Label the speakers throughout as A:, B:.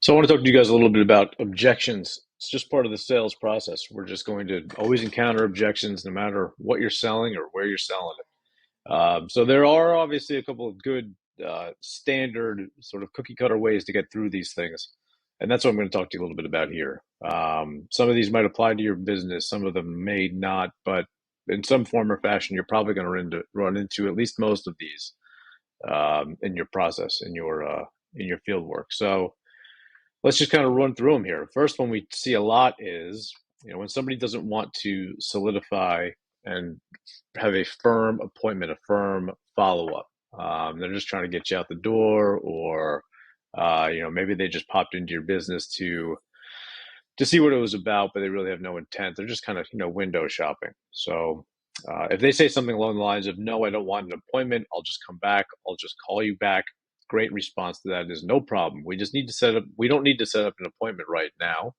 A: So I want to talk to you guys a little bit about objections. It's just part of the sales process. We're just going to always encounter objections no matter what you're selling or where you're selling it. So there are obviously a couple of good standard sort of cookie cutter ways to get through these things. And that's what I'm going to talk to you a little bit about here. Some of these might apply to your business, some of them may not, but in some form or fashion, you're probably going to run into at least most of these in your process, in your field work. So let's just kind of run through them here. First one we see a lot is, when somebody doesn't want to solidify and have a firm appointment, a firm follow-up. They're just trying to get you out the door, or maybe they just popped into your business to see what it was about, but they really have no intent. They're just kind of window shopping. So if they say something along the lines of, "No, I don't want an appointment. I'll just come back. I'll just call you back." Great response to that is no problem. We just need to set up. We don't need to set up an appointment right now.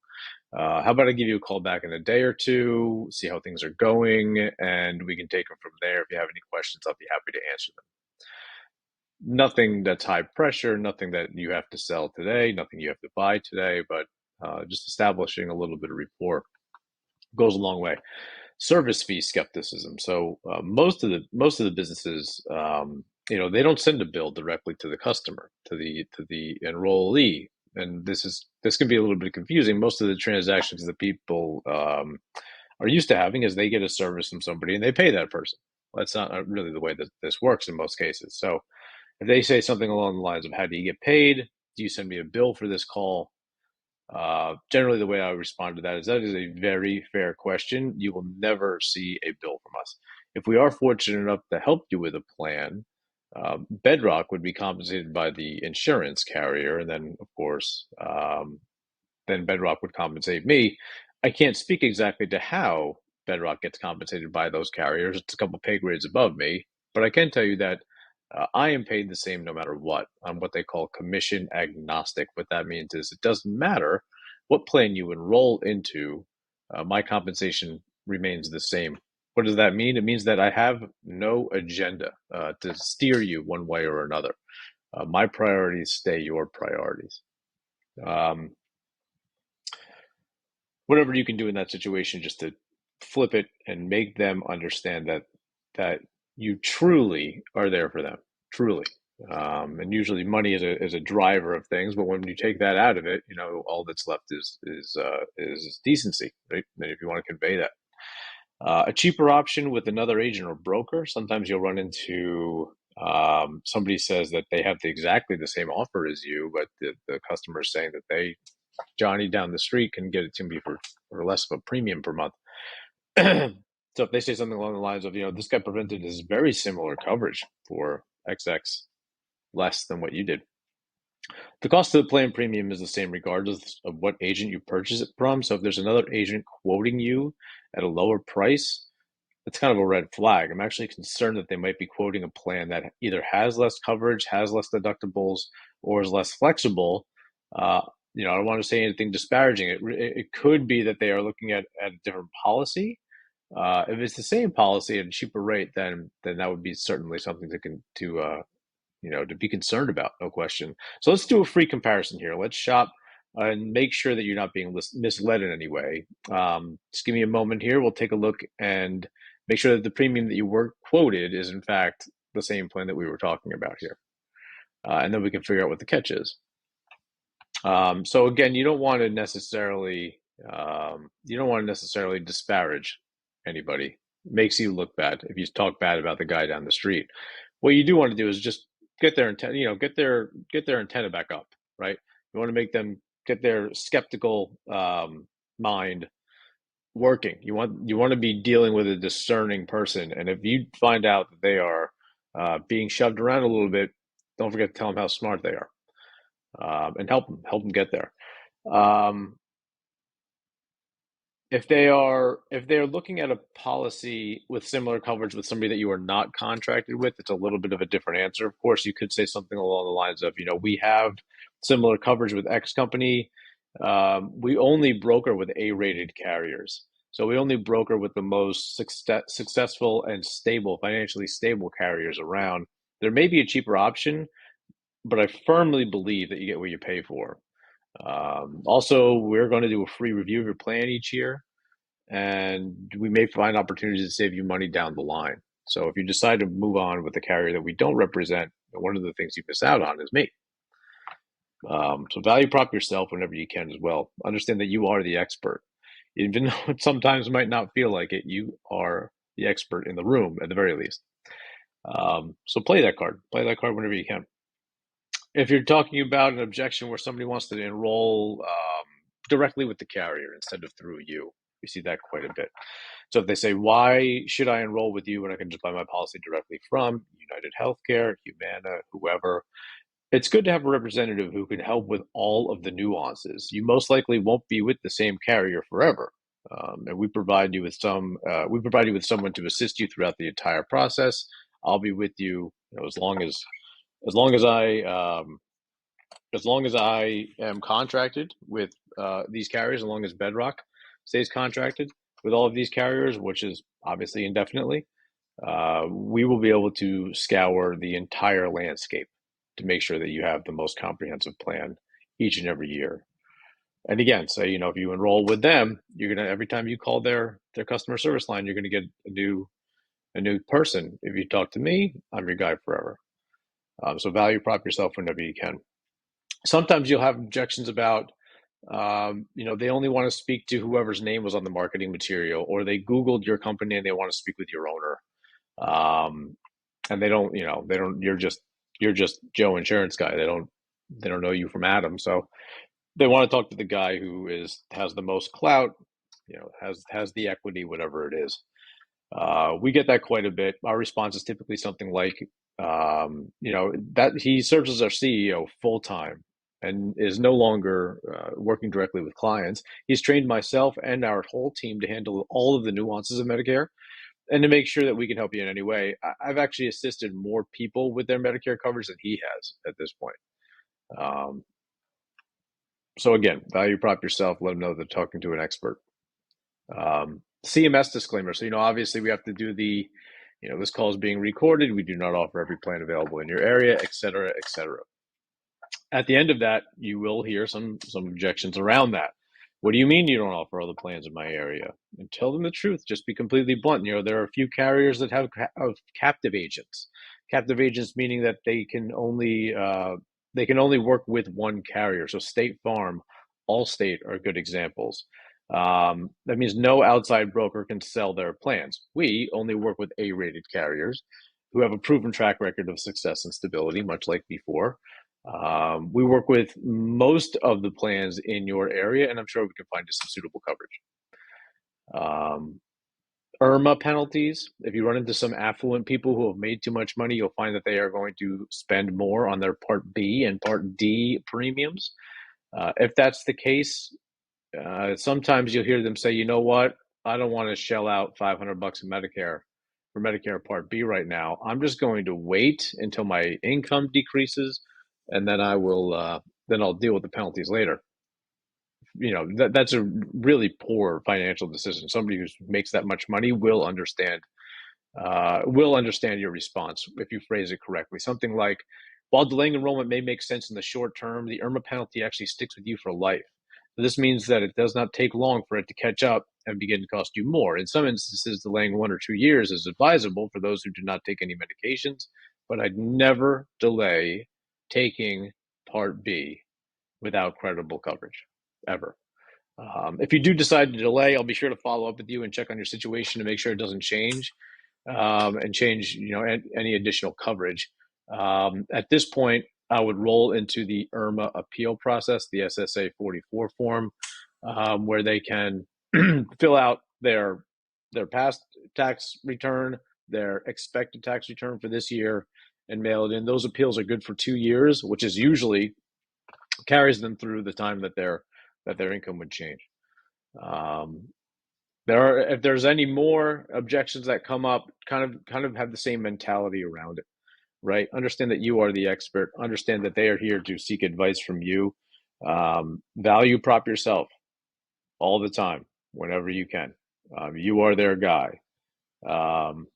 A: How about I give you a call back in a day or two, see how things are going, and we can take them from there. If you have any questions, I'll be happy to answer them. Nothing that's high pressure, nothing that you have to sell today, nothing you have to buy today, but just establishing a little bit of rapport goes a long way. Service fee skepticism. So most of the businesses, they don't send a bill directly to the customer, to the enrollee, and this can be a little bit confusing. Most of the transactions that people are used to having is they get a service from somebody and they pay that person. Well, that's not really the way that this works in most cases. So if they say something along the lines of, "How do you get paid? Do you send me a bill for this call?" Generally, the way I respond to that is a very fair question. You will never see a bill from us. If we are fortunate enough to help you with a plan, Bedrock would be compensated by the insurance carrier, and then, of course, then Bedrock would compensate me. I can't speak exactly to how Bedrock gets compensated by those carriers. It's a couple pay grades above me, but I can tell you that I am paid the same no matter what. I'm what they call commission agnostic. What that means is it doesn't matter what plan you enroll into, my compensation remains the same. What does that mean? It means that I have no agenda to steer you one way or another. My priorities stay your priorities. Um, Whatever you can do in that situation, just to flip it and make them understand that you truly are there for them, truly. And usually, money is a driver of things, but when you take that out of it, all that's left is decency, right? And if you want to convey that, a cheaper option with another agent or broker, sometimes you'll run into somebody says that they have exactly the same offer as you, but the customer is saying that Johnny down the street can get it to me for less of a premium per month. So if they say something along the lines of, this guy presented this very similar coverage for XX less than what you did. The cost of the plan premium is the same regardless of what agent you purchase it from. So if there's another agent quoting you at a lower price, that's kind of a red flag. I'm actually concerned that they might be quoting a plan that either has less coverage, has less deductibles, or is less flexible. I don't want to say anything disparaging. It could be that they are looking at a different policy. If it's the same policy at a cheaper rate, then that would be certainly something to be concerned about, no question. So let's do a free comparison here. Let's shop and make sure that you're not being misled in any way. Just give me a moment here. We'll take a look and make sure that the premium that you were quoted is in fact the same plan that we were talking about here. And then we can figure out what the catch is. So again, you don't want to necessarily disparage anybody. It makes you look bad if you talk bad about the guy down the street. What you do want to do is just get their intent, get their antenna back up, right? You want to make them get their skeptical mind working. You want to be dealing with a discerning person, and if you find out that they are being shoved around a little bit, don't forget to tell them how smart they are, and help them get there. Um, if they're looking at a policy with similar coverage with somebody that you are not contracted with, it's a little bit of a different answer. Of course, you could say something along the lines of, we have similar coverage with X company. We only broker with A-rated carriers. So we only broker with the most successful and stable, financially stable carriers around. There may be a cheaper option, but I firmly believe that you get what you pay for. Also, we're going to do a free review of your plan each year, and we may find opportunities to save you money down the line. So if you decide to move on with a carrier that we don't represent, one of the things you miss out on is me. So value prop yourself whenever you can as well. Understand that you are the expert. Even though it sometimes might not feel like it, you are the expert in the room at the very least. So play that card. Play that card whenever you can. If you're talking about an objection where somebody wants to enroll directly with the carrier instead of through you, we see that quite a bit. So if they say, why should I enroll with you when I can just buy my policy directly from United Healthcare, Humana, whoever? It's good to have a representative who can help with all of the nuances. You most likely won't be with the same carrier forever. And we provide you with someone to assist you throughout the entire process. I'll be with you, as long as I am contracted with these carriers, as long as Bedrock stays contracted with all of these carriers, which is obviously indefinitely, we will be able to scour the entire landscape to make sure that you have the most comprehensive plan each and every year. And again, say, if you enroll with them, you're gonna every time you call their customer service line, you're gonna get a new person. If you talk to me, I'm your guy forever. So value prop yourself whenever you can. Sometimes you'll have objections about, they only want to speak to whoever's name was on the marketing material, or they Googled your company and they want to speak with your owner. And they don't, you're just Joe Insurance Guy. They don't know you from Adam. So they want to talk to the guy who has the most clout, has the equity, whatever it is. We get that quite a bit. Our response is typically something like, that he serves as our CEO full time and is no longer working directly with clients. He's trained myself and our whole team to handle all of the nuances of Medicare and to make sure that we can help you in any way. I've actually assisted more people with their Medicare coverage than he has at this point. So again, value prop yourself. Let them know they're talking to an expert. CMS disclaimer. So, obviously we have to do this call is being recorded. We do not offer every plan available in your area, et cetera, et cetera. At the end of that, you will hear some objections around that. What do you mean you don't offer all the plans in my area? And tell them the truth. Just be completely blunt. There are a few carriers that have captive agents. Captive agents meaning that they can only work with one carrier. So State Farm, Allstate are good examples. That means no outside broker can sell their plans. We only work with A-rated carriers who have a proven track record of success and stability, much like before. We work with most of the plans in your area, and I'm sure we can find you some suitable coverage. IRMA penalties. If you run into some affluent people who have made too much money, you'll find that they are going to spend more on their Part B and Part D premiums. If that's the case, sometimes you'll hear them say, you know what, I don't want to shell out $500 in Medicare for Medicare Part B right now. I'm just going to wait until my income decreases, and then I'll deal with the penalties later. That's a really poor financial decision. Somebody who makes that much money will understand your response if you phrase it correctly. Something like, while delaying enrollment may make sense in the short term, the IRMA penalty actually sticks with you for life. This means that it does not take long for it to catch up and begin to cost you more. In some instances, delaying 1 or 2 years is advisable for those who do not take any medications, but I'd never delay taking Part B without credible coverage, ever. If you do decide to delay, I'll be sure to follow up with you and check on your situation to make sure it doesn't change and change, any additional coverage. At this point, I would roll into the IRMA appeal process, the SSA 44 form, where they can fill out their past tax return, their expected tax return for this year, and mail it in. Those appeals are good for 2 years, which is usually carries them through the time that their income would change. If there's any more objections that come up, kind of have the same mentality around it, right? Understand that you are the expert. Understand that they are here to seek advice from you. Value prop yourself all the time, whenever you can. You are their guy, and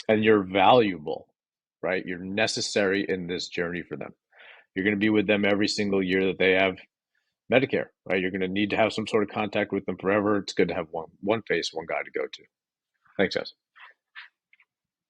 A: you're valuable, right? You're necessary in this journey for them. You're going to be with them every single year that they have Medicare, right? You're going to need to have some sort of contact with them forever. It's good to have one face, one guy to go to. Thanks, guys.